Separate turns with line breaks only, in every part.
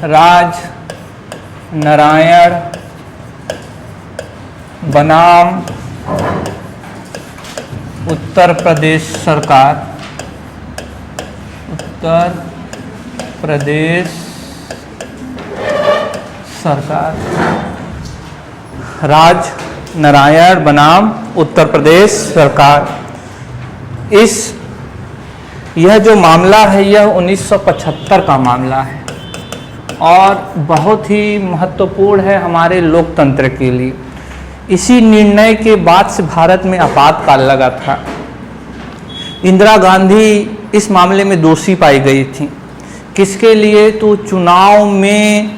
राज नारायण बनाम उत्तर प्रदेश सरकार, उत्तर प्रदेश सरकार, राज नारायण बनाम उत्तर प्रदेश सरकार। यह जो मामला है यह 1975 का मामला है और बहुत ही महत्वपूर्ण है हमारे लोकतंत्र के लिए। इसी निर्णय के बाद से भारत में आपातकाल लगा था। इंदिरा गांधी इस मामले में दोषी पाई गई थी। किसके लिए? तो चुनाव में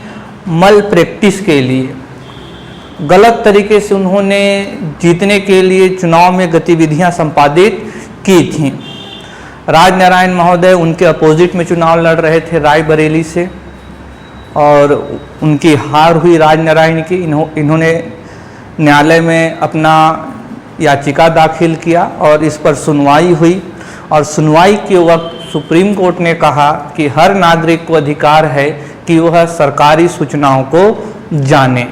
मल प्रैक्टिस के लिए, गलत तरीके से उन्होंने जीतने के लिए चुनाव में गतिविधियां संपादित की थीं। राज नारायण महोदय उनके अपोजिट में चुनाव लड़ रहे थे रायबरेली से और उनकी हार हुई राज नारायण की। इन्होंने न्यायालय में अपना याचिका दाखिल किया और इस पर सुनवाई हुई और सुनवाई के वक्त सुप्रीम कोर्ट ने कहा कि हर नागरिक को अधिकार है कि वह सरकारी सूचनाओं को जाने।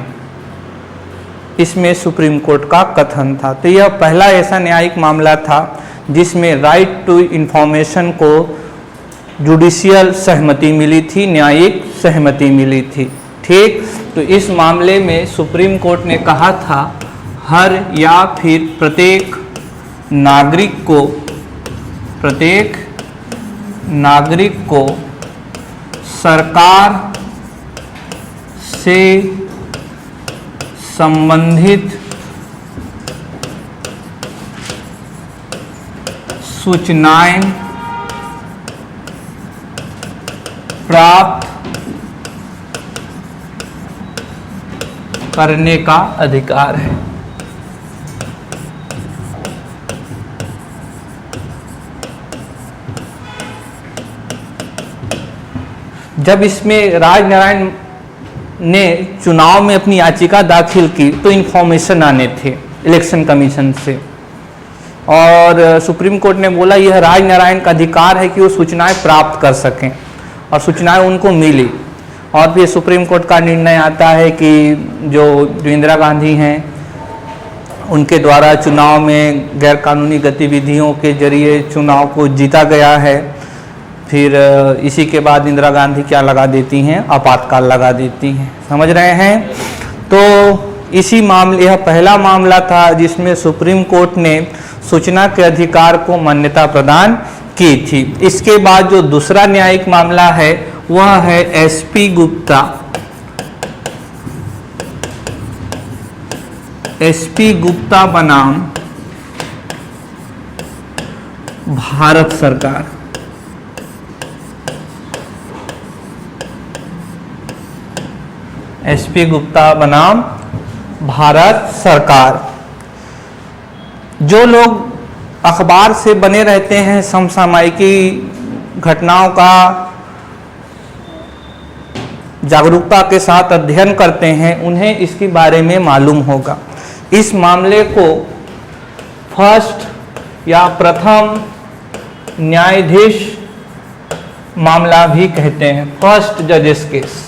इसमें सुप्रीम कोर्ट का कथन था। तो यह पहला ऐसा न्यायिक मामला था जिसमें राइट टू इंफॉर्मेशन को जुडिशियल सहमति मिली थी, न्यायिक सहमति मिली थी। ठीक, तो इस मामले में सुप्रीम कोर्ट ने कहा था हर या फिर प्रत्येक नागरिक को सरकार से संबंधित सूचनाएं प्राप्त करने का अधिकार है। जब इसमें राज नारायण ने चुनाव में अपनी याचिका दाखिल की तो इन्फॉर्मेशन आने थे इलेक्शन कमीशन से और सुप्रीम कोर्ट ने बोला यह राज नारायण का अधिकार है कि वो सूचनाएं प्राप्त कर सकें और सूचनाएं उनको मिली। और फिर सुप्रीम कोर्ट का निर्णय आता है कि जो इंदिरा गांधी हैं उनके द्वारा चुनाव में गैरकानूनी गतिविधियों के जरिए चुनाव को जीता गया है। फिर इसी के बाद इंदिरा गांधी क्या लगा देती हैं? आपातकाल लगा देती हैं। समझ रहे हैं? तो इसी मामले, यह पहला मामला था जिसमें सुप्रीम कोर्ट ने सूचना के अधिकार को मान्यता प्रदान की थी। इसके बाद जो दूसरा न्यायिक मामला है वह है एसपी गुप्ता बनाम भारत सरकार। एसपी गुप्ता बनाम भारत सरकार। जो लोग अखबार से बने रहते हैं, समसामयिकी घटनाओं का जागरूकता के साथ अध्ययन करते हैं, उन्हें इसके बारे में मालूम होगा। इस मामले को फर्स्ट या प्रथम न्यायाधीश मामला भी कहते हैं, फर्स्ट जजेस केस।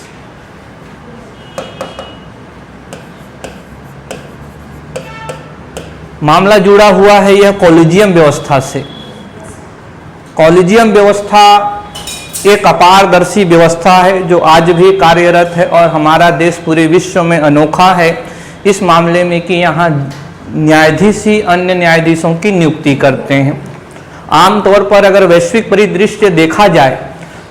मामला जुड़ा हुआ है यह कॉलेजियम व्यवस्था से। कॉलेजियम व्यवस्था एक अपारदर्शी व्यवस्था है जो आज भी कार्यरत है और हमारा देश पूरे विश्व में अनोखा है इस मामले में कि यहाँ न्यायाधीश ही अन्य न्यायाधीशों की नियुक्ति करते हैं। आमतौर पर अगर वैश्विक परिदृश्य देखा जाए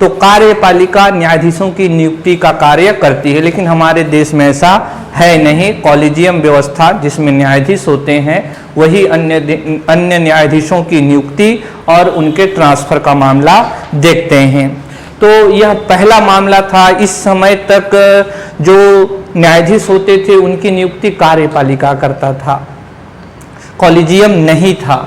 तो कार्यपालिका न्यायाधीशों की नियुक्ति का कार्य करती है, लेकिन हमारे देश में ऐसा है नहीं। कॉलेजियम व्यवस्था जिसमें न्यायाधीश होते हैं वही अन्य न्यायाधीशों की नियुक्ति और उनके ट्रांसफर का मामला देखते हैं। तो यह पहला मामला था। इस समय तक जो न्यायाधीश होते थे उनकी नियुक्ति कार्यपालिका करता था, कॉलेजियम नहीं था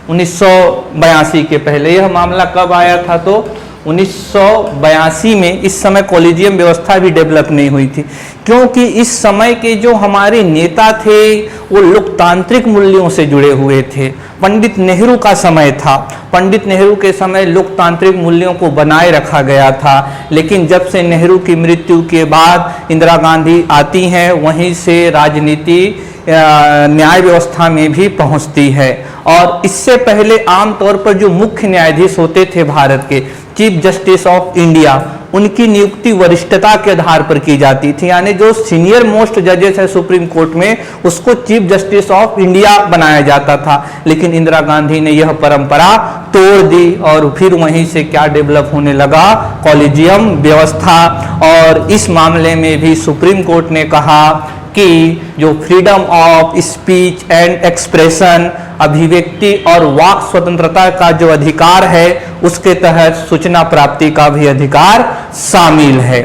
1982 के पहले। यह मामला कब आया था? तो 1982 में। इस समय कॉलेजियम व्यवस्था भी डेवलप नहीं हुई थी, क्योंकि इस समय के जो हमारे नेता थे वो लोकतांत्रिक मूल्यों से जुड़े हुए थे। पंडित नेहरू का समय था। पंडित नेहरू के समय लोकतांत्रिक मूल्यों को बनाए रखा गया था, लेकिन जब से नेहरू की मृत्यु के बाद इंदिरा गांधी आती हैं, वहीं से राजनीति न्याय व्यवस्था में भी पहुंचती है। और इससे पहले आमतौर पर जो मुख्य न्यायाधीश होते थे भारत के, चीफ जस्टिस ऑफ इंडिया, उनकी नियुक्ति वरिष्ठता के आधार पर की जाती थी, यानी जो सीनियर मोस्ट जजेस है सुप्रीम कोर्ट में, उसको चीफ जस्टिस ऑफ इंडिया बनाया जाता था। लेकिन इंदिरा गांधी ने यह परंपरा तोड़ दी और फिर वहीं से क्या डेवलप होने लगा, कॉलेजियम व्यवस्था। और इस मामले में भी सुप्रीम कोर्ट ने कहा कि जो freedom of speech and expression, अभिव्यक्ति और वाक स्वतंत्रता का जो अधिकार है, उसके तहत सूचना प्राप्ति का भी अधिकार शामिल है।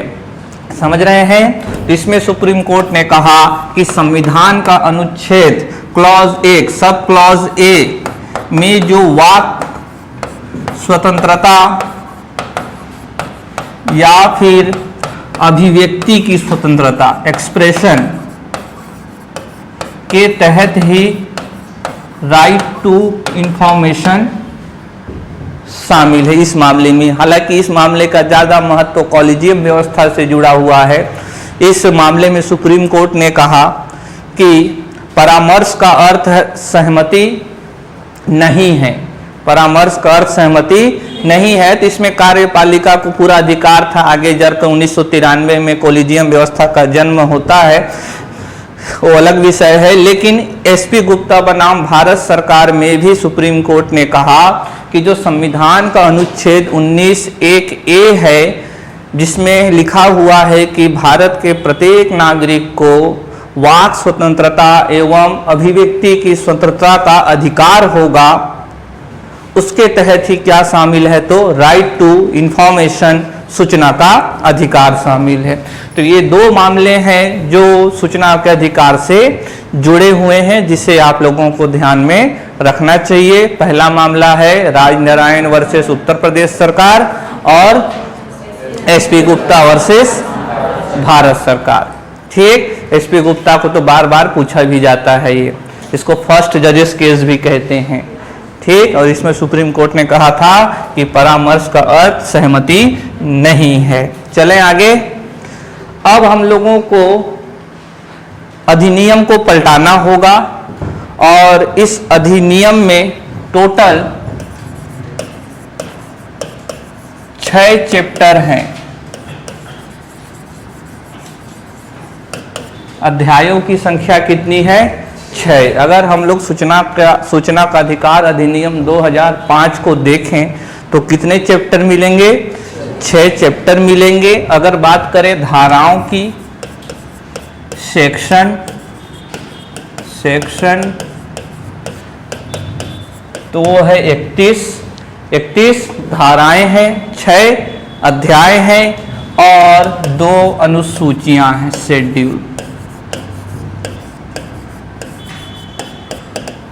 समझ रहे हैं? इसमें सुप्रीम कोर्ट ने कहा कि संविधान का अनुच्छेद क्लॉज 1 सब क्लॉज ए में जो वाक स्वतंत्रता या फिर अभिव्यक्ति की स्वतंत्रता, एक्सप्रेशन के तहत ही राइट टू इंफॉर्मेशन शामिल है इस मामले में। हालांकि इस मामले का ज़्यादा महत्व कॉलेजियम व्यवस्था से जुड़ा हुआ है। इस मामले में सुप्रीम कोर्ट ने कहा कि परामर्श का अर्थ सहमति नहीं है, परामर्श का अर्थ सहमति नहीं है, तो इसमें कार्यपालिका को पूरा अधिकार था। आगे जाकर 1993 में कॉलेजियम व्यवस्था का जन्म होता है, वो अलग विषय है। लेकिन एसपी गुप्ता बनाम भारत सरकार में भी सुप्रीम कोर्ट ने कहा कि जो संविधान का अनुच्छेद 19(1)(a) है, जिसमें लिखा हुआ है कि भारत के प्रत्येक नागरिक को वाक स्वतंत्रता एवं अभिव्यक्ति की स्वतंत्रता का अधिकार होगा, उसके तहत ही क्या शामिल है, तो राइट टू इंफॉर्मेशन, सूचना का अधिकार शामिल है। तो ये दो मामले हैं जो सूचना के अधिकार से जुड़े हुए हैं, जिसे आप लोगों को ध्यान में रखना चाहिए। पहला मामला है राजनारायण वर्सेस उत्तर प्रदेश सरकार और एसपी गुप्ता वर्सेस भारत सरकार। ठीक, एसपी गुप्ता को तो बार बार पूछा भी जाता है, ये इसको फर्स्ट जजेस केस भी कहते हैं। ठीक, और इसमें सुप्रीम कोर्ट ने कहा था कि परामर्श का अर्थ सहमति नहीं है। चलें आगे। अब हम लोगों को अधिनियम को पलटाना होगा और इस अधिनियम में टोटल 6 चैप्टर हैं। अध्यायों की संख्या कितनी है? 6। अगर हम लोग सूचना का अधिकार अधिनियम 2005 को देखें तो कितने चैप्टर मिलेंगे? 6 चैप्टर मिलेंगे। अगर बात करें धाराओं की, सेक्शन तो वो है 31 धाराएं हैं, 6 अध्याय हैं और 2 अनुसूचियां हैं, शेड्यूल।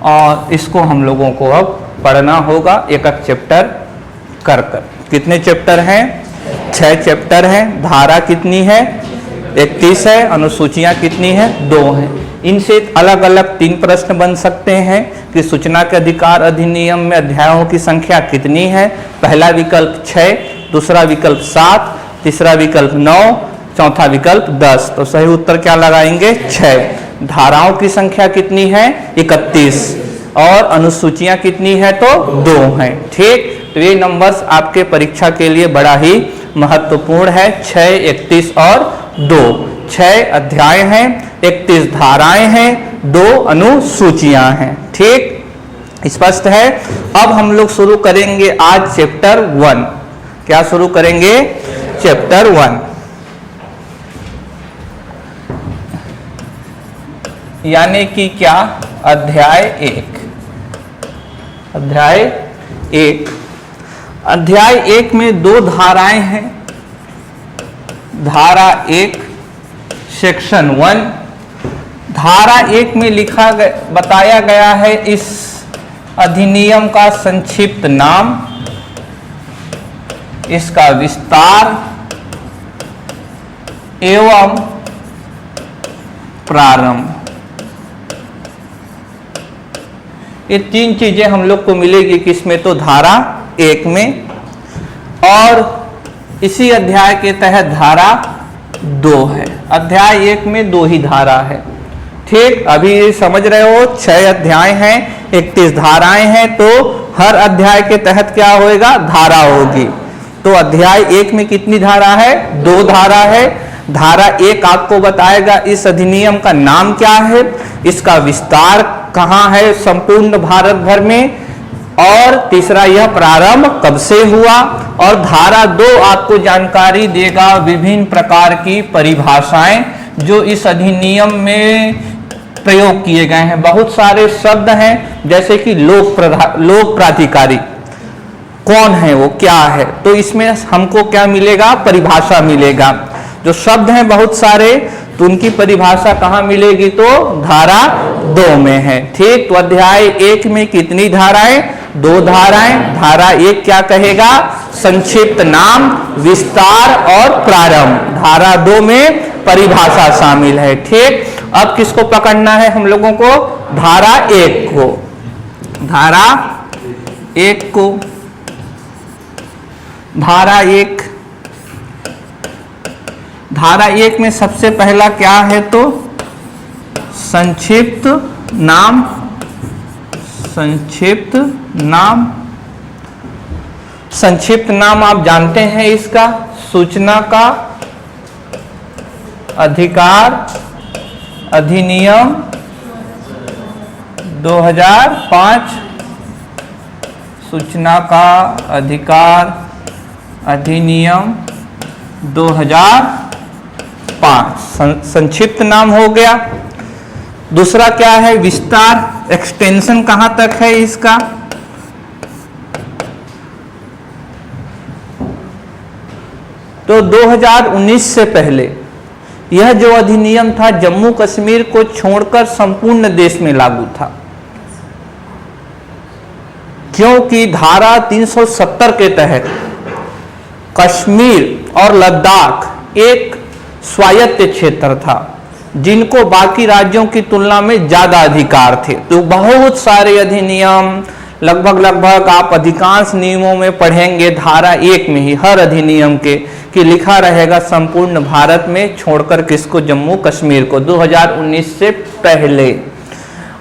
और इसको हम लोगों को अब पढ़ना होगा एक एक चैप्टर कर। कितने चैप्टर हैं? 6 चैप्टर हैं। धारा कितनी है? 31 है। अनुसूचियां कितनी है? 2 हैं। इनसे अलग अलग 3 प्रश्न बन सकते हैं कि सूचना के अधिकार अधिनियम में अध्यायों की संख्या कितनी है। पहला विकल्प 6, दूसरा विकल्प 7, तीसरा विकल्प 9, चौथा विकल्प 10। तो सही उत्तर क्या लगाएंगे? 6। धाराओं की संख्या कितनी है? 31 और अनुसूचियां कितनी है? तो 2 हैं। ठीक, तो ये नंबर्स आपके परीक्षा के लिए बड़ा ही महत्वपूर्ण है। 6, 31 और 2। 6 अध्याय हैं, 31 धाराएं हैं, 2 अनुसूचियां हैं। ठीक, स्पष्ट है। अब हम लोग शुरू करेंगे आज चैप्टर 1। क्या शुरू करेंगे? चैप्टर 1, यानी कि क्या? अध्याय 1। अध्याय 1। अध्याय 1 में 2 धाराएं हैं। धारा 1 सेक्शन 1। धारा 1 में बताया गया है इस अधिनियम का संक्षिप्त नाम, इसका विस्तार एवं प्रारंभ। ये तीन चीजें हम लोग को मिलेगी किसमें, तो धारा 1 में, और इसी अध्याय के तहत धारा 2 है। अध्याय 1 में 2 ही धारा है। ठीक, अभी समझ रहे हो 6 अध्याय हैं, 31 धाराएं हैं, तो हर अध्याय के तहत क्या होएगा, धारा होगी। तो अध्याय 1 में कितनी धारा है, 2 धारा है। धारा 1 आपको बताएगा इस अधिनियम का नाम क्या है, इसका विस्तार कहाँ है संपूर्ण भारत भर में, और तीसरा यह प्रारंभ कब से हुआ, और धारा 2 आपको जानकारी देगा विभिन्न प्रकार की परिभाषाएं जो इस अधिनियम में प्रयोग किए गए हैं। बहुत सारे शब्द हैं, जैसे कि लोक प्राधिकारी कौन है, वो क्या है, तो इसमें हमको क्या मिलेगा, परिभाषा मिलेगा। जो शब्द हैं बहुत सारे, तो उनकी परिभाषा कहाँ मिलेगी, तो धारा 2 में है। ठीक, तो अध्याय 1 में कितनी धाराएं, 2 धाराएं। धारा 1 क्या कहेगा, संक्षिप्त नाम, विस्तार और प्रारंभ। धारा 2 में परिभाषा शामिल है। ठीक, अब किसको पकड़ना है हम लोगों को, धारा 1 को। धारा 1 को, धारा 1, धारा 1 में सबसे पहला क्या है, तो संक्षिप्त नाम। संक्षिप्त नाम, संक्षिप्त नाम आप जानते हैं, इसका सूचना का अधिकार अधिनियम 2005, सूचना का अधिकार अधिनियम 2005 संक्षिप्त नाम हो गया। दूसरा क्या है, विस्तार, एक्सटेंशन कहां तक है इसका, तो 2019 से पहले यह जो अधिनियम था जम्मू कश्मीर को छोड़कर संपूर्ण देश में लागू था, क्योंकि धारा 370 के तहत कश्मीर और लद्दाख एक स्वायत्त क्षेत्र था, जिनको बाकी राज्यों की तुलना में ज्यादा अधिकार थे। तो बहुत सारे अधिनियम, लगभग आप अधिकांश नियमों में पढ़ेंगे धारा 1 में ही, हर अधिनियम के कि लिखा रहेगा संपूर्ण भारत में, छोड़कर किसको, जम्मू कश्मीर को, 2019 से पहले।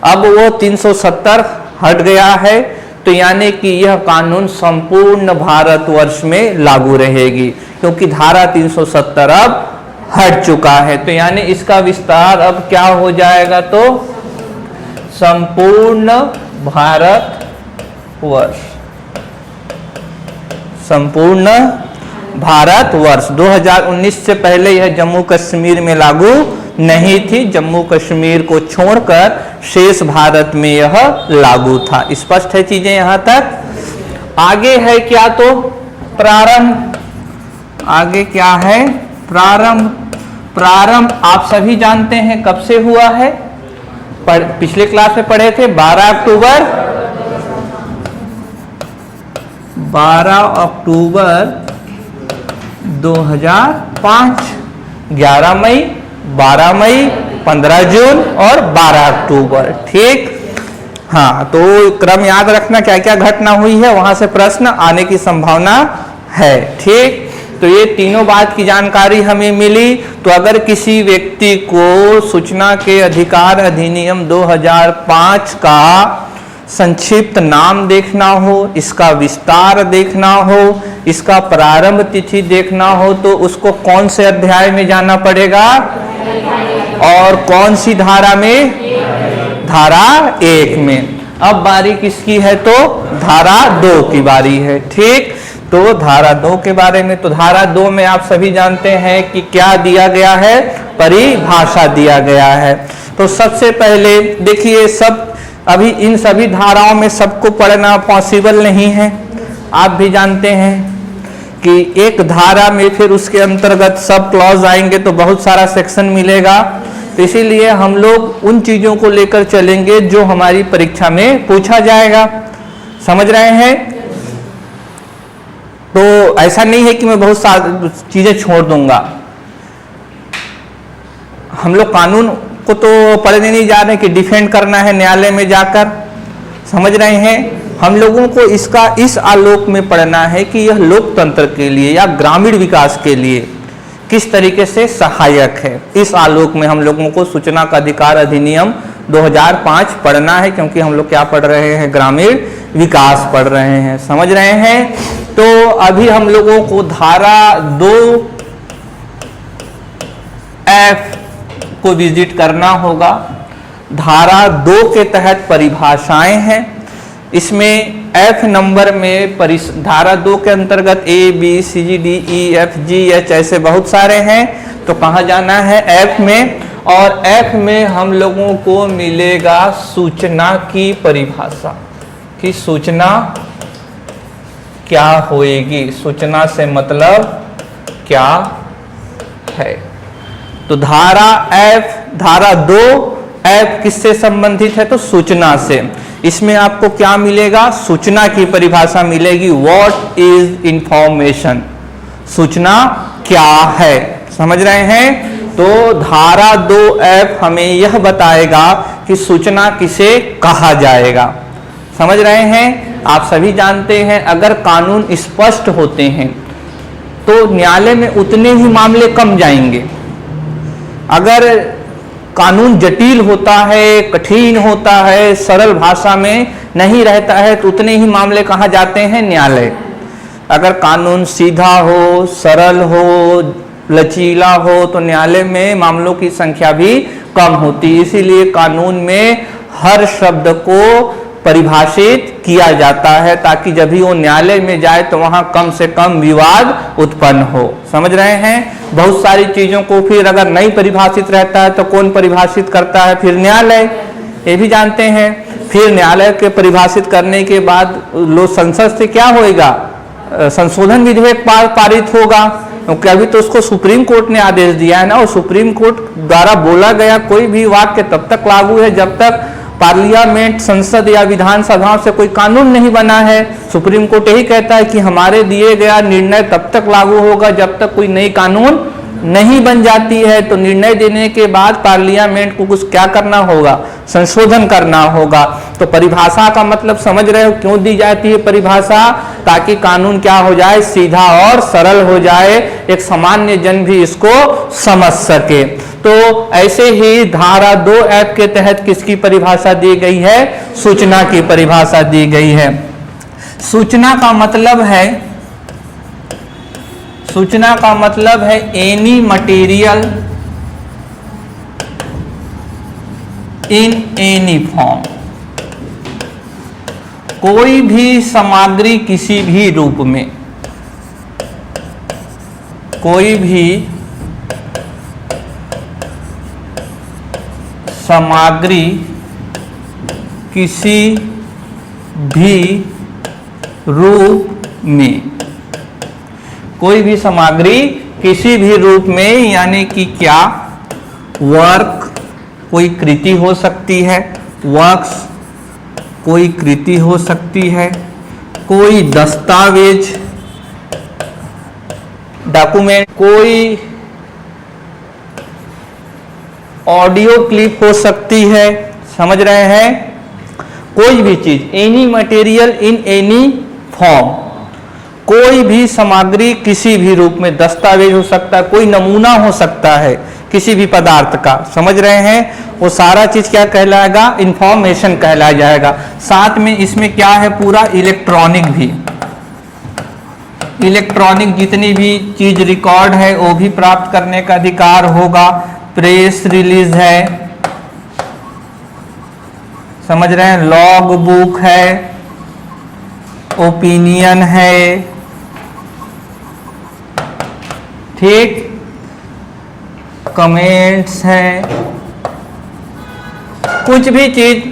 अब वो 370 हट गया है, तो यानी कि यह कानून संपूर्ण भारतवर्ष में लागू रहेगी, क्योंकि धारा 370 अब हट चुका है। तो यानी इसका विस्तार अब क्या हो जाएगा, तो संपूर्ण भारतवर्ष, संपूर्ण भारतवर्ष। 2019 से पहले यह जम्मू कश्मीर में लागू नहीं थी, जम्मू कश्मीर को छोड़कर शेष भारत में यह लागू था। स्पष्ट है चीजें यहां तक। आगे है क्या, तो प्रारंभ। आगे क्या है, प्रारंभ। प्रारंभ आप सभी जानते हैं कब से हुआ है, पिछले क्लास में पढ़े थे, 12 अक्टूबर 2005, 11 मई, 12 मई, 15 जून और 12 अक्टूबर। ठीक, हाँ, तो क्रम याद रखना, क्या क्या घटना हुई है, वहां से प्रश्न आने की संभावना है। ठीक, तो ये तीनों बात की जानकारी हमें मिली। तो अगर किसी व्यक्ति को सूचना के अधिकार अधिनियम 2005 का संक्षिप्त नाम देखना हो, इसका विस्तार देखना हो, इसका प्रारंभ तिथि देखना हो, तो उसको कौन से अध्याय में जाना पड़ेगा, और कौन सी धारा में, धारा 1 में। अब बारी किसकी है, तो धारा 2 की बारी है। ठीक, तो धारा 2 के बारे में, तो धारा 2 में आप सभी जानते हैं कि क्या दिया गया है, परिभाषा दिया गया है। तो सबसे पहले देखिए, सब अभी इन सभी धाराओं में सबको पढ़ना पॉसिबल नहीं है। आप भी जानते हैं कि एक धारा में फिर उसके अंतर्गत सब क्लॉज आएंगे तो बहुत सारा सेक्शन मिलेगा। तो इसीलिए हम लोग उन चीजों को लेकर चलेंगे जो हमारी परीक्षा में पूछा जाएगा। समझ रहे हैं? तो ऐसा नहीं है कि मैं बहुत सारी चीजें छोड़ दूंगा। हम लोग कानून को तो पढ़ने नहीं जा रहे कि डिफेंड करना है न्यायालय में जाकर। समझ रहे हैं? हम लोगों को इसका इस आलोक में पढ़ना है कि यह लोकतंत्र के लिए या ग्रामीण विकास के लिए किस तरीके से सहायक है। इस आलोक में हम लोगों को सूचना का अधिकार अधिनियम 2005 पढ़ना है, क्योंकि हम लोग क्या पढ़ रहे हैं? ग्रामीण विकास पढ़ रहे हैं। समझ रहे हैं? तो अभी हम लोगों को धारा 2F को विजिट करना होगा। धारा 2 के तहत परिभाषाएं हैं। इसमें F नंबर में धारा 2 के अंतर्गत A, B, C, D, E, F, G, H ऐसे बहुत सारे हैं। तो कहाँ जाना है? F में। और F में हम लोगों को मिलेगा सूचना की परिभाषा कि सूचना क्या होएगी, सूचना से मतलब क्या है। तो धारा 2F किससे संबंधित है? तो सूचना से। इसमें आपको क्या मिलेगा? सूचना की परिभाषा मिलेगी। What is information? सूचना क्या है? समझ रहे हैं? तो धारा 2F हमें यह बताएगा कि सूचना किसे कहा जाएगा। समझ रहे हैं? आप सभी जानते हैं अगर कानून स्पष्ट होते हैं तो न्यायालय में उतने ही मामले कम जाएंगे। अगर कानून जटिल होता है, कठिन होता है, सरल भाषा में नहीं रहता है तो उतने ही मामले कहाँ जाते हैं? न्यायालय। अगर कानून सीधा हो, सरल हो, लचीला हो तो न्यायालय में मामलों की संख्या भी कम होती है। इसीलिए कानून में हर शब्द को परिभाषित किया जाता है ताकि जब भी वो न्यायालय में जाए तो वहां कम से कम विवाद उत्पन्न हो। समझ रहे हैं? बहुत सारी चीजों को फिर अगर नहीं परिभाषित रहता है तो कौन परिभाषित करता है? फिर न्यायालय। ये भी जानते हैं। फिर न्यायालय के परिभाषित करने के बाद लोग संसद से क्या होएगा? संशोधन विधेयक पारित होगा, क्योंकि अभी तो उसको सुप्रीम कोर्ट ने आदेश दिया है ना। और सुप्रीम कोर्ट द्वारा बोला गया कोई भी वाक्य तब तक लागू है जब तक पार्लियामेंट, संसद या विधानसभा से कोई कानून नहीं बना है। सुप्रीम कोर्ट यही कहता है कि हमारे दिए गया निर्णय तब तक लागू होगा जब तक कोई नई कानून नहीं बन जाती है। तो निर्णय देने के बाद पार्लियामेंट को कुछ क्या करना होगा? संशोधन करना होगा। तो परिभाषा का मतलब समझ रहे हो क्यों दी जाती है परिभाषा? ताकि कानून क्या हो जाए? सीधा और सरल हो जाए, एक सामान्य जन भी इसको समझ सके। तो ऐसे ही धारा 2F के तहत किसकी परिभाषा दी गई है? सूचना की परिभाषा दी गई है। सूचना का मतलब है any material in any form. कोई भी सामग्री किसी भी रूप में, कोई भी सामग्री किसी भी रूप में, कोई भी सामग्री किसी भी रूप में यानी कि क्या? वर्क कोई कृति हो सकती है, वर्क्स कोई कृति हो सकती है, कोई दस्तावेज डॉक्यूमेंट, कोई ऑडियो क्लिप हो सकती है। समझ रहे हैं? कोई भी चीज, any material in any form, कोई भी सामग्री किसी भी रूप में, दस्तावेज हो सकता है, कोई नमूना हो सकता है किसी भी पदार्थ का। समझ रहे हैं? वो सारा चीज क्या कहलाएगा? इंफॉर्मेशन कहलाया जाएगा। साथ में इसमें क्या है? पूरा इलेक्ट्रॉनिक भी, इलेक्ट्रॉनिक जितनी भी चीज रिकॉर्ड है वो भी प्राप्त करने का अधिकार होगा। प्रेस रिलीज है, समझ रहे हैं? लॉग बुक है, ओपिनियन है, ठीक, कमेंट्स हैं, कुछ भी चीज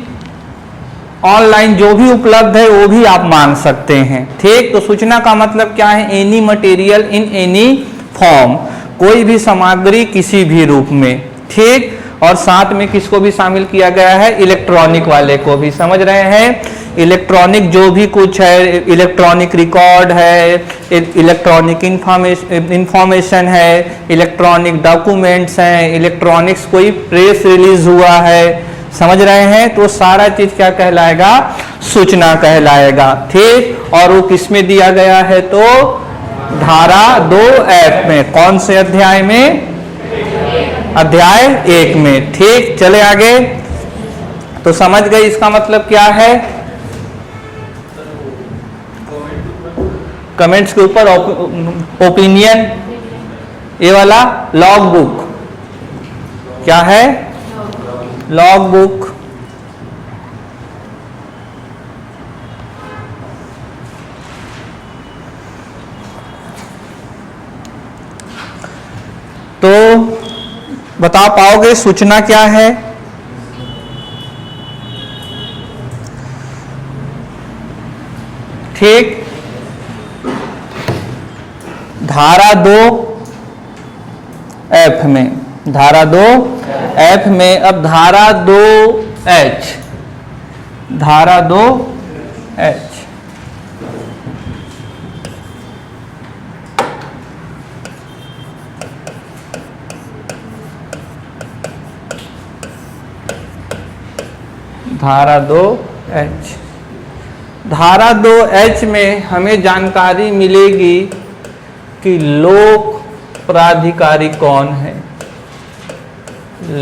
ऑनलाइन जो भी उपलब्ध है वो भी आप मांग सकते हैं। ठीक, तो सूचना का मतलब क्या है? Any material in any form, कोई भी सामग्री किसी भी रूप में। ठीक, और साथ में किसको भी शामिल किया गया है? इलेक्ट्रॉनिक वाले को भी। समझ रहे हैं? इलेक्ट्रॉनिक जो भी कुछ है, इलेक्ट्रॉनिक रिकॉर्ड है, इलेक्ट्रॉनिक इंफॉर्मेशन है, इलेक्ट्रॉनिक डॉक्यूमेंट्स हैं, इलेक्ट्रॉनिक्स कोई प्रेस रिलीज हुआ है, समझ रहे हैं? तो सारा चीज क्या कहलाएगा? सूचना कहलाएगा। ठीक, और वो किस में दिया गया है? तो धारा 2F में। कौन से अध्याय में? अध्याय 1 में। ठीक, चले आगे। तो समझ गए इसका मतलब क्या है? कमेंट्स के ऊपर ओपिनियन, ये वाला लॉग बुक क्या है? Log book. तो बता पाओगे सूचना क्या है? ठीक, धारा 2F में, धारा 2F में। अब धारा 2H, धारा 2H। धारा 2H, धारा 2H में हमें जानकारी मिलेगी कि लोक प्राधिकारी कौन है।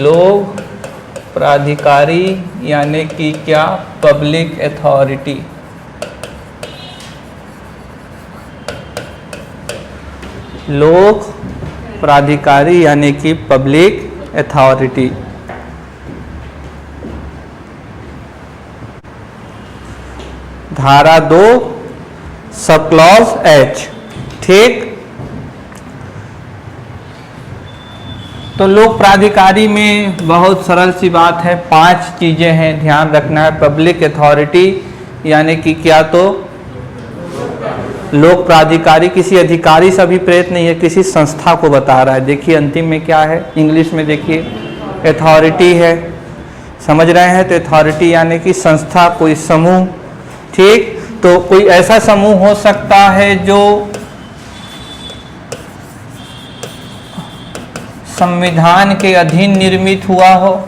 लोक प्राधिकारी यानी कि क्या? Public authority. लोक प्राधिकारी यानी कि पब्लिक अथॉरिटी। धारा 2 सब क्लॉज H। ठीक, तो लोक प्राधिकारी में बहुत सरल सी बात है, 5 चीजें हैं, ध्यान रखना है। पब्लिक अथॉरिटी यानी कि क्या? तो लोक प्राधिकारी किसी अधिकारी से अभिप्रेत नहीं है, किसी संस्था को बता रहा है। देखिए अंतिम में क्या है, इंग्लिश में देखिए अथॉरिटी है, समझ रहे हैं? तो अथॉरिटी यानी कि संस्था, कोई समूह। ठीक, तो कोई ऐसा समूह हो सकता है जो संविधान के अधीन निर्मित हुआ हो,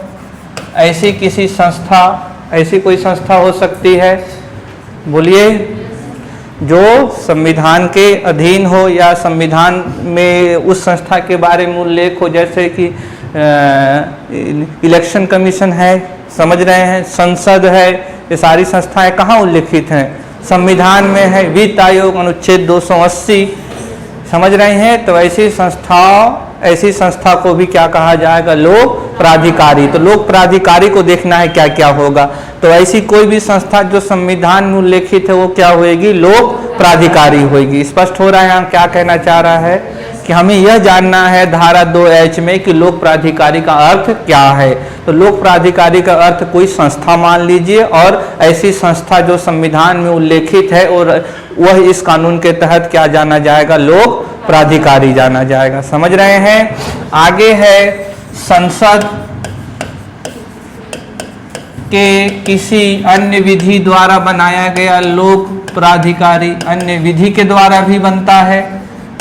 ऐसी किसी संस्था, ऐसी कोई संस्था हो सकती है। बोलिए, जो संविधान के अधीन हो या संविधान में उस संस्था के बारे में उल्लेख हो, जैसे कि इलेक्शन कमीशन है, समझ रहे हैं? संसद है, ये सारी संस्थाएं कहाँ उल्लिखित हैं? संविधान में है। वित्त आयोग अनुच्छेद 280, समझ रहे हैं? तो ऐसी संस्था को भी क्या कहा जाएगा? लोक प्राधिकारी। तो लोक प्राधिकारी को देखना है क्या क्या होगा। तो ऐसी कोई भी संस्था जो संविधान में उल्लेखित है वो क्या होगी? लोक प्राधिकारी होगी। स्पष्ट हो रहा है? यहाँ क्या कहना चाह रहा है कि हमें यह जानना है धारा 2H में कि लोक प्राधिकारी का अर्थ क्या है। तो लोक प्राधिकारी का अर्थ कोई संस्था मान लीजिए, और ऐसी संस्था जो संविधान में उल्लेखित है और वह इस कानून के तहत क्या जाना जाएगा? लोक प्राधिकारी जाना जाएगा। समझ रहे हैं? आगे है संसद के किसी अन्य विधि द्वारा बनाया गया लोक प्राधिकारी। अन्य विधि के द्वारा भी बनता है।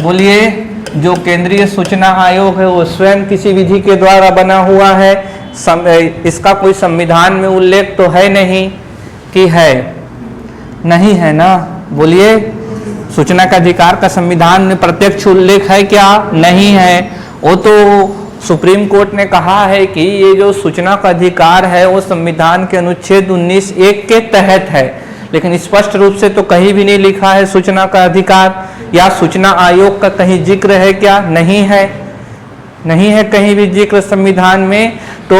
बोलिए, जो केंद्रीय सूचना आयोग है वो स्वयं किसी विधि के द्वारा बना हुआ है। इसका कोई संविधान में उल्लेख तो है नहीं कि है? नहीं है ना? बोलिए, सूचना का अधिकार का संविधान में प्रत्यक्ष उल्लेख है क्या? नहीं है। वो तो सुप्रीम कोर्ट ने कहा है कि ये जो सूचना का अधिकार है वो संविधान के अनुच्छेद 19(1) के तहत है, लेकिन स्पष्ट रूप से तो कहीं भी नहीं लिखा है सूचना का अधिकार। या सूचना आयोग का कहीं जिक्र है क्या? नहीं है, नहीं है कहीं भी जिक्र संविधान में। तो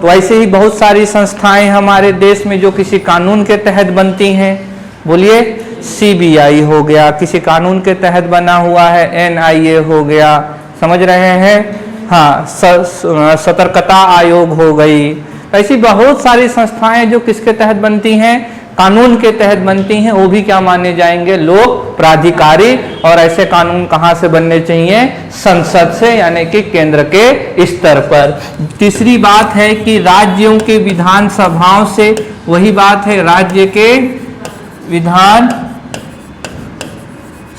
वैसे ही बहुत सारी संस्थाएं हमारे देश में जो किसी कानून के तहत बनती हैं। बोलिए, CBI हो गया, किसी कानून के तहत बना हुआ है। NIA हो गया, समझ रहे हैं? हाँ, सतर्कता आयोग हो गई। ऐसी बहुत सारी संस्थाएं जो किसके तहत बनती हैं? कानून के तहत बनती हैं, वो भी क्या माने जाएंगे? लोक प्राधिकारी। और ऐसे कानून कहाँ से बनने चाहिए? संसद से, यानी कि केंद्र के स्तर पर। तीसरी बात है कि राज्यों के विधान सभाओं से, वही बात है, राज्य के विधान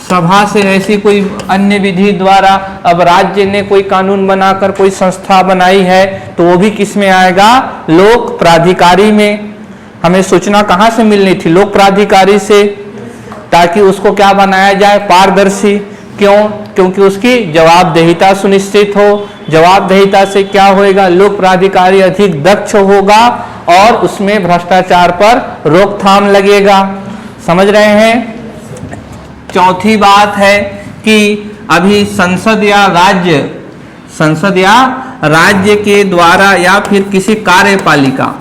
सभा से ऐसी कोई अन्य विधि द्वारा अब राज्य ने कोई कानून बनाकर कोई संस्था बनाई है तो वो भी किस में आएगा, लोक प्राधिकारी में। हमें सूचना कहाँ से मिलनी थी, लोक प्राधिकारी से, ताकि उसको क्या बनाया जाए, पारदर्शी। क्यों, क्योंकि उसकी जवाबदेहिता सुनिश्चित हो। जवाबदेहिता से क्या होएगा, लोक प्राधिकारी अधिक दक्ष होगा और उसमें भ्रष्टाचार पर रोकथाम लगेगा। समझ रहे हैं। चौथी बात है कि अभी संसद या राज्य के द्वारा या फिर किसी कार्यपालिका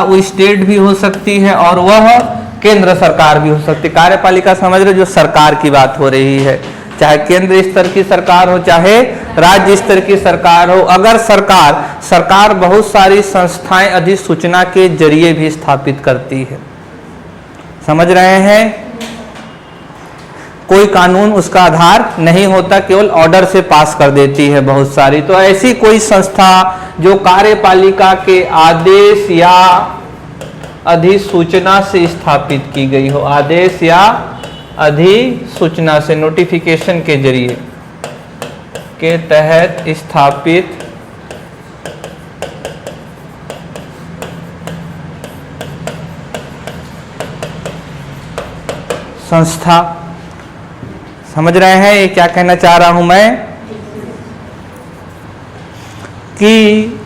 वो स्टेट भी हो सकती है और वह केंद्र सरकार भी हो सकती है। कार्यपालिका समझ रहे, जो सरकार की बात हो रही है, चाहे केंद्र स्तर की सरकार हो चाहे राज्य स्तर की सरकार हो। अगर सरकार बहुत सारी संस्थाएं अधिसूचना के जरिए भी स्थापित करती है। समझ रहे हैं। कोई कानून उसका आधार नहीं होता, केवल ऑर्डर से पास कर देती है बहुत सारी। तो ऐसी कोई संस्था जो कार्यपालिका के आदेश या अधिसूचना से स्थापित की गई हो, आदेश या अधिसूचना से, नोटिफिकेशन के जरिए के तहत स्थापित संस्था। समझ रहे हैं ये क्या कहना चाह रहा हूं मैं, कि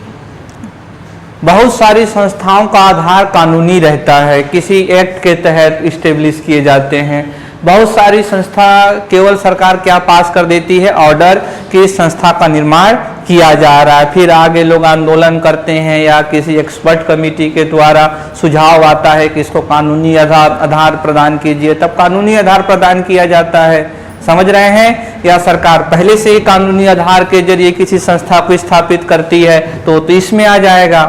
बहुत सारी संस्थाओं का आधार कानूनी रहता है, किसी एक्ट के तहत इस्टेब्लिश किए जाते हैं। बहुत सारी संस्था केवल सरकार क्या पास कर देती है, ऑर्डर, कि इस संस्था का निर्माण किया जा रहा है। फिर आगे लोग आंदोलन करते हैं या किसी एक्सपर्ट कमेटी के द्वारा सुझाव आता है कि इसको कानूनी आधार प्रदान कीजिए, तब कानूनी आधार प्रदान किया जाता है। समझ रहे हैं। या सरकार पहले से ही कानूनी आधार के जरिए किसी संस्था को स्थापित करती है तो इसमें आ जाएगा,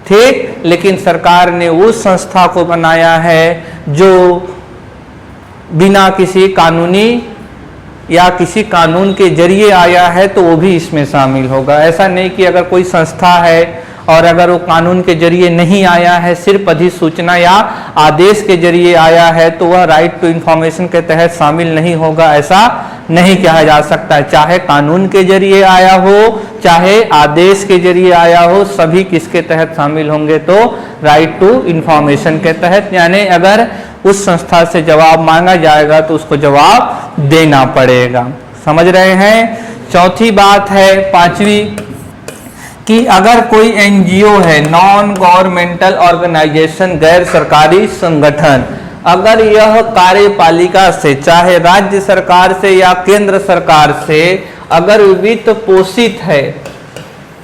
ठीक। लेकिन सरकार ने उस संस्था को बनाया है जो बिना किसी कानूनी या किसी कानून के जरिए आया है तो वो भी इसमें शामिल होगा। ऐसा नहीं कि अगर कोई संस्था है और अगर वो कानून के जरिए नहीं आया है, सिर्फ अधिसूचना या आदेश के जरिए आया है तो वह राइट टू इंफॉर्मेशन के तहत शामिल नहीं होगा, ऐसा नहीं कहा जा सकता है। चाहे कानून के जरिए आया हो चाहे आदेश के जरिए आया हो, सभी किसके तहत शामिल होंगे, तो राइट टू इंफॉर्मेशन के तहत। यानी अगर उस संस्था से जवाब मांगा जाएगा तो उसको जवाब देना पड़ेगा। समझ रहे हैं। चौथी बात है, पांचवी, कि अगर कोई एनजीओ है, नॉन गवर्नमेंटल ऑर्गेनाइजेशन, गैर सरकारी संगठन, अगर यह कार्यपालिका से, चाहे राज्य सरकार से या केंद्र सरकार से, अगर वित्त पोषित है,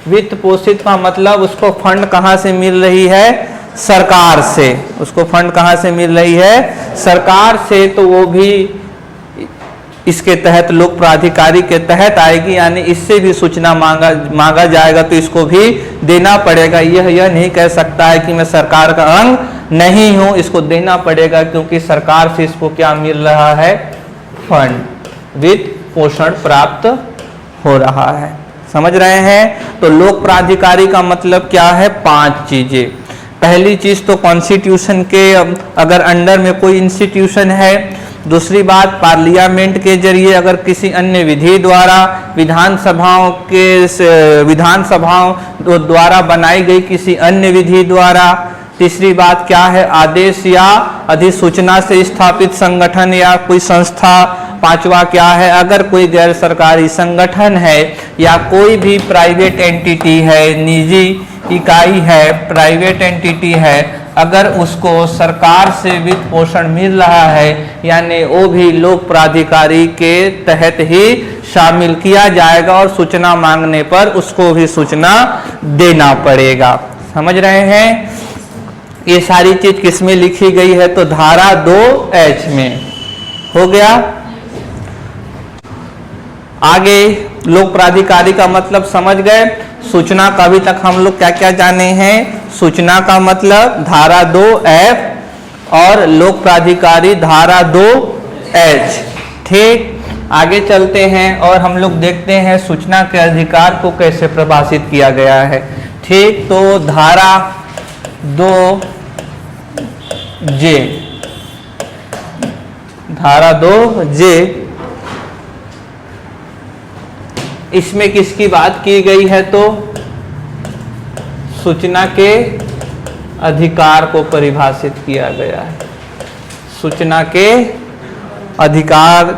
वित्त पोषित का मतलब उसको फंड कहाँ से मिल रही है, सरकार से। उसको फंड कहाँ से मिल रही है, सरकार से, तो वो भी इसके तहत लोक प्राधिकारी के तहत आएगी। यानी इससे भी सूचना मांगा जाएगा तो इसको भी देना पड़ेगा। यह नहीं कह सकता है कि मैं सरकार का अंग नहीं हूं, इसको देना पड़ेगा क्योंकि सरकार से इसको क्या मिल रहा है, फंड, वित्त पोषण प्राप्त हो रहा है। समझ रहे हैं। तो लोक प्राधिकारी का मतलब क्या है, 5 चीजें। पहली चीज तो कॉन्स्टिट्यूशन के अगर अंडर में कोई इंस्टीट्यूशन है। दूसरी बात, पार्लियामेंट के जरिए अगर किसी अन्य विधि द्वारा विधानसभाओं द्वारा बनाई गई किसी अन्य विधि द्वारा। तीसरी बात क्या है, आदेश या अधिसूचना से स्थापित संगठन या कोई संस्था। पांचवा क्या है, अगर कोई गैर सरकारी संगठन है या कोई भी प्राइवेट एंटिटी है, निजी इकाई है, प्राइवेट एंटिटी है, अगर उसको सरकार से वित्त पोषण मिल रहा है, यानी वो भी लोक प्राधिकारी के तहत ही शामिल किया जाएगा और सूचना मांगने पर उसको भी सूचना देना पड़ेगा। समझ रहे हैं। ये सारी चीज किसमें लिखी गई है, तो धारा 2H में हो गया। आगे लोक प्राधिकारी का मतलब समझ गए। सूचना का अभी तक हम लोग क्या क्या जाने हैं, सूचना का मतलब धारा 2F और लोक प्राधिकारी धारा 2H। ठीक, आगे चलते हैं और हम लोग देखते हैं सूचना के अधिकार को कैसे परिभाषित किया गया है। ठीक, तो धारा 2J, धारा 2 इसमें किसकी बात की गई है? तो सूचना के अधिकार को परिभाषित किया गया है। सूचना के अधिकार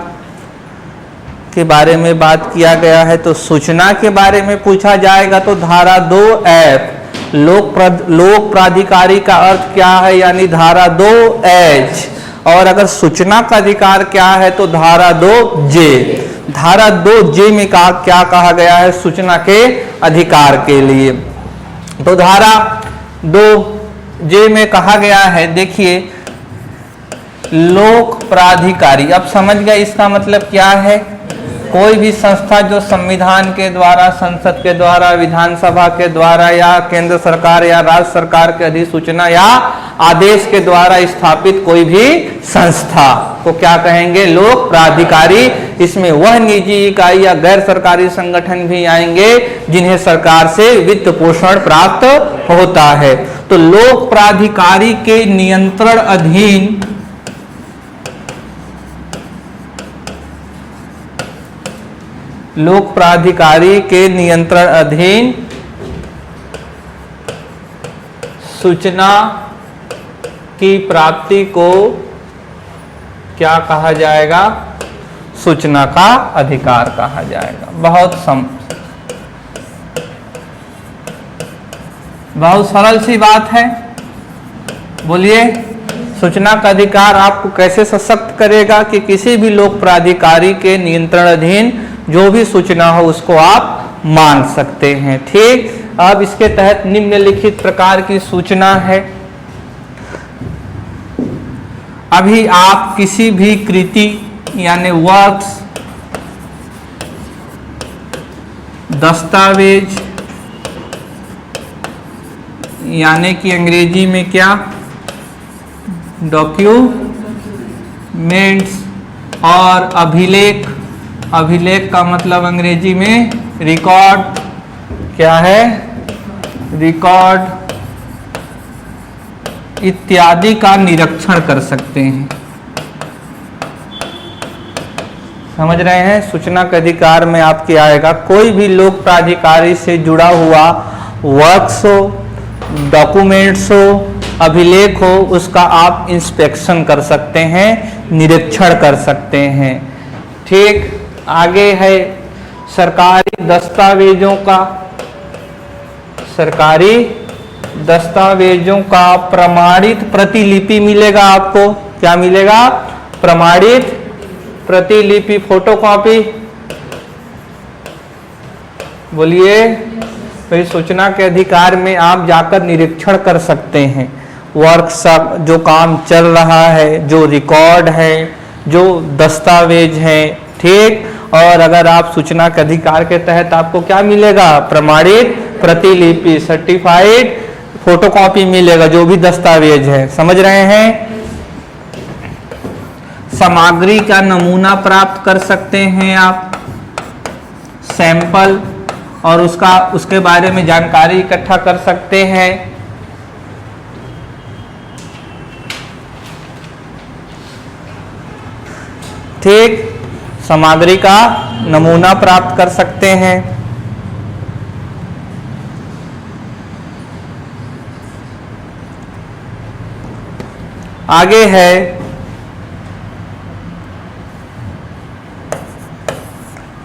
के बारे में बात किया गया है। तो सूचना के बारे में पूछा जाएगा तो धारा 2F लोक प्राधिकारी का अर्थ क्या है, यानी धारा 2H। और अगर सूचना का अधिकार क्या है तो धारा 2J। धारा 2J में क्या कहा गया है सूचना के अधिकार के लिए? तो धारा 2J में कहा गया है, देखिए, लोक प्राधिकारी। अब समझ गए इसका मतलब क्या है? कोई भी संस्था जो संविधान के द्वारा, संसद के द्वारा, विधानसभा के द्वारा या केंद्र सरकार या राज्य सरकार के अधिसूचना या आदेश के द्वारा स्थापित कोई भी संस्था को क्या कहेंगे? लोक प्राधिकारी। इसमें वह निजी इकाई या गैर सरकारी संगठन भी आएंगे जिन्हें सरकार से वित्त पोषण प्राप्त होता है। तो लोक प्राधिकारी के नियंत्रण अधीन लोक प्राधिकारी के नियंत्रण अधीन सूचना की प्राप्ति को क्या कहा जाएगा? सूचना का अधिकार कहा जाएगा। बहुत सरल सी बात है। बोलिए, सूचना का अधिकार आपको कैसे सशक्त करेगा कि किसी भी लोक प्राधिकारी के नियंत्रण अधीन जो भी सूचना हो उसको आप मान सकते हैं। ठीक। अब इसके तहत निम्नलिखित प्रकार की सूचना है। अभी आप किसी भी कृति यानी वर्क्स, दस्तावेज यानी कि अंग्रेजी में क्या? डॉक्यूमेंट्स और अभिलेख। अभिलेख का मतलब अंग्रेजी में रिकॉर्ड। क्या है? रिकॉर्ड इत्यादि का निरीक्षण कर सकते हैं। समझ रहे हैं? सूचना के अधिकार में आपके आएगा कोई भी लोक प्राधिकारी से जुड़ा हुआ वर्क्स हो, डॉक्यूमेंट्स हो, अभिलेख हो, उसका आप इंस्पेक्शन कर सकते हैं, निरीक्षण कर सकते हैं। ठीक। आगे है सरकारी दस्तावेजों का। सरकारी दस्तावेजों का प्रमाणित प्रतिलिपि मिलेगा आपको। क्या मिलेगा? प्रमाणित प्रतिलिपि, फोटोकॉपी। बोलिए। तो सूचना के अधिकार में आप जाकर निरीक्षण कर सकते हैं वर्कशॉप जो काम चल रहा है, जो रिकॉर्ड है, जो दस्तावेज है। ठीक। और अगर आप सूचना के अधिकार के तहत आपको क्या मिलेगा? प्रमाणित प्रतिलिपि, सर्टिफाइड फोटोकॉपी मिलेगा जो भी दस्तावेज है। समझ रहे हैं? सामग्री का नमूना प्राप्त कर सकते हैं आप, सैंपल, और उसके बारे में जानकारी इकट्ठा कर सकते हैं। ठीक। सामग्री का नमूना प्राप्त कर सकते हैं। आगे है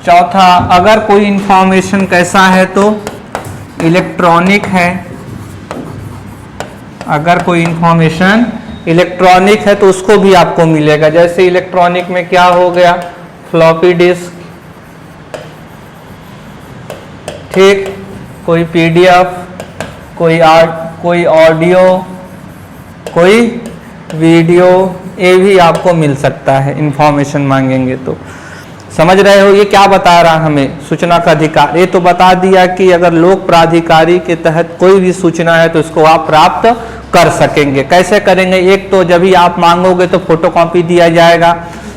चौथा, अगर कोई इंफॉर्मेशन कैसा है तो इलेक्ट्रॉनिक है। अगर कोई इंफॉर्मेशन इलेक्ट्रॉनिक है तो उसको भी आपको मिलेगा। जैसे इलेक्ट्रॉनिक में क्या हो गया? Floppy disk. ठीक। कोई पीडीएफ, कोई ऑडियो, कोई वीडियो, ये भी आपको मिल सकता है इंफॉर्मेशन मांगेंगे तो। समझ रहे हो? ये क्या बता रहा हमें? सूचना का अधिकार। ये तो बता दिया कि अगर लोक प्राधिकारी के तहत कोई भी सूचना है तो इसको आप प्राप्त कर सकेंगे। कैसे करेंगे? एक तो जब भी आप मांगोगे तो फोटोकॉपी दिया जाएगा,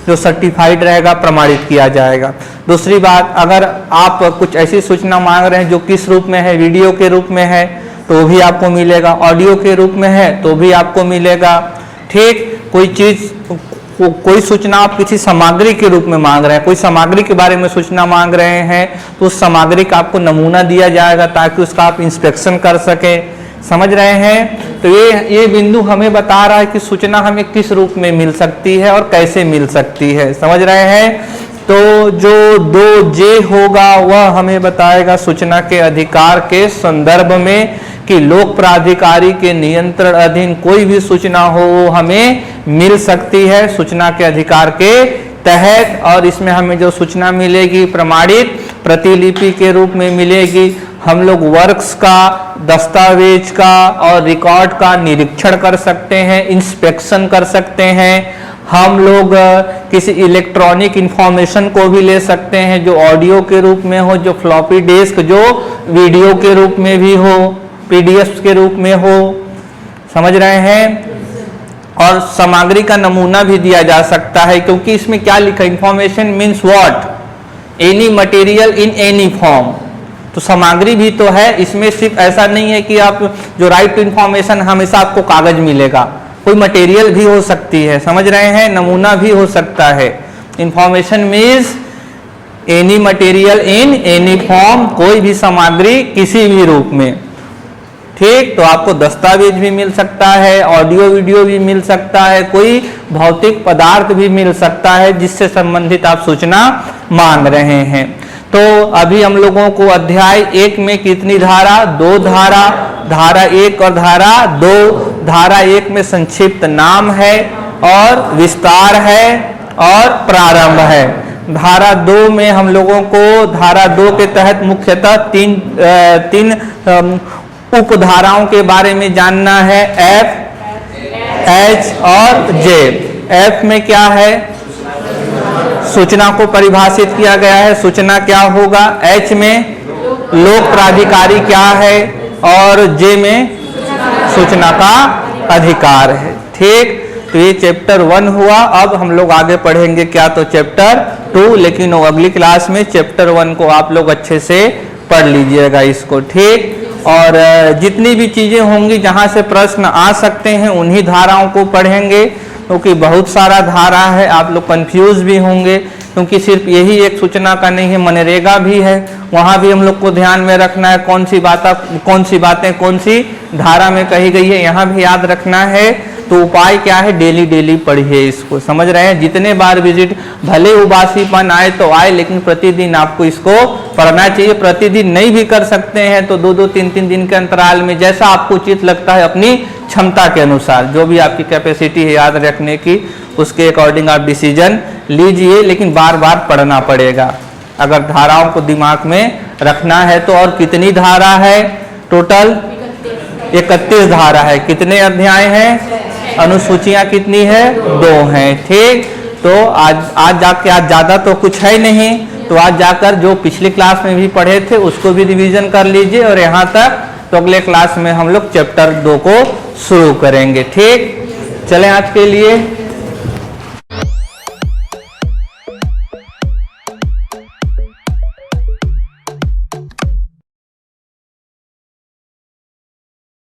जो सर्टिफाइड रहेगा, प्रमाणित किया जाएगा। दूसरी बात, अगर आप कुछ ऐसी सूचना मांग रहे हैं जो किस रूप में है? वीडियो के रूप में है तो भी आपको मिलेगा, ऑडियो के रूप में है तो भी आपको मिलेगा। ठीक। कोई चीज कोई सूचना आप किसी सामग्री के रूप में मांग रहे हैं, कोई सामग्री के बारे में सूचना मांग रहे हैं, तो उस सामग्री का आपको नमूना दिया जाएगा ताकि उसका आप इंस्पेक्शन कर सकें। समझ रहे हैं? तो ये बिंदु हमें बता रहा है कि सूचना हमें किस रूप में मिल सकती है और कैसे मिल सकती है। समझ रहे हैं? तो जो 2J होगा वह हमें बताएगा सूचना के अधिकार के संदर्भ में कि लोक प्राधिकारी के नियंत्रण अधीन कोई भी सूचना हो वो हमें मिल सकती है सूचना के अधिकार के तहत। और इसमें हमें जो सूचना मिलेगी प्रमाणित प्रतिलिपि के रूप में मिलेगी। हम लोग वर्क्स का, दस्तावेज का और रिकॉर्ड का निरीक्षण कर सकते हैं, इंस्पेक्शन कर सकते हैं। हम लोग किसी इलेक्ट्रॉनिक इंफॉर्मेशन को भी ले सकते हैं जो ऑडियो के रूप में हो, जो फ्लॉपी डिस्क, जो वीडियो के रूप में भी हो, पीडीएफ के रूप में हो। समझ रहे हैं? और सामग्री का नमूना भी दिया जा सकता है क्योंकि इसमें क्या लिखा है, information means what, any material in any form. तो सामग्री भी तो है, इसमें सिर्फ ऐसा नहीं है कि आप जो राइट टू इंफॉर्मेशन हमेशा आपको कागज मिलेगा, कोई मटेरियल भी हो सकती है। समझ रहे हैं? नमूना भी हो सकता है। Information means any material in any form, कोई भी सामग्री किसी भी रूप में। ठीक, तो आपको दस्तावेज भी मिल सकता है, ऑडियो वीडियो भी मिल सकता है, कोई भौतिक पदार्थ भी मिल सकता है जिससे संबंधित आप सूचना मांग रहे हैं। तो अभी हम लोगों को अध्याय 1 में कितनी धारा, 2 धारा, धारा 1 और धारा 2। धारा 1 में संक्षिप्त नाम है और विस्तार है और प्रारंभ है। धारा 2 में हम लोगों को धारा 2 के तहत मुख्यतः तीन उपधाराओं के बारे में जानना है, F, H और J। F में क्या है, सूचना को परिभाषित किया गया है, सूचना क्या होगा। H में लोक प्राधिकारी क्या है और J में सूचना का अधिकार है। ठीक, तो ये चैप्टर 1 हुआ। अब हम लोग आगे पढ़ेंगे क्या, तो चैप्टर 2, लेकिन वो अगली क्लास में चैप्टर 1 को आप लोग अच्छे से पढ़ लीजिएगा इसको। ठीक, और जितनी भी चीजें होंगी जहां से प्रश्न आ सकते हैं उन्हीं धाराओं को पढ़ेंगे क्योंकि बहुत सारा धारा है, आप लोग कंफ्यूज भी होंगे क्योंकि सिर्फ यही एक सूचना का नहीं है, मनरेगा भी है, वहां भी हम लोग को ध्यान में रखना है कौन सी बातें कौन सी धारा में कही गई है, यहाँ भी याद रखना है। तो उपाय क्या है, डेली डेली पढ़िए इसको। समझ रहे हैं? जितने बार विजिट, भले उबासीपन आए तो आए, लेकिन प्रतिदिन आपको इसको पढ़ना चाहिए। प्रतिदिन नहीं भी कर सकते हैं तो 2-2, 3-3 दिन के अंतराल में जैसा आपको उचित लगता है अपनी क्षमता के अनुसार, जो भी आपकी कैपेसिटी है याद रखने की, उसके अकॉर्डिंग आप डिसीजन लीजिए, लेकिन बार बार पढ़ना पड़ेगा अगर धाराओं को दिमाग में रखना है तो। और कितनी धारा है टोटल? 31 धारा है। कितने अध्याय हैं? अनुसूचियां कितनी है? 2 हैं। ठीक, तो आज जाके, आज ज्यादा तो कुछ है नहीं, तो आज जाकर जो पिछली क्लास में भी पढ़े थे उसको भी रिवीजन कर लीजिए और यहाँ तक, तो अगले क्लास में हम लोग चैप्टर 2 को शुरू करेंगे। ठीक, चलें आज के लिए।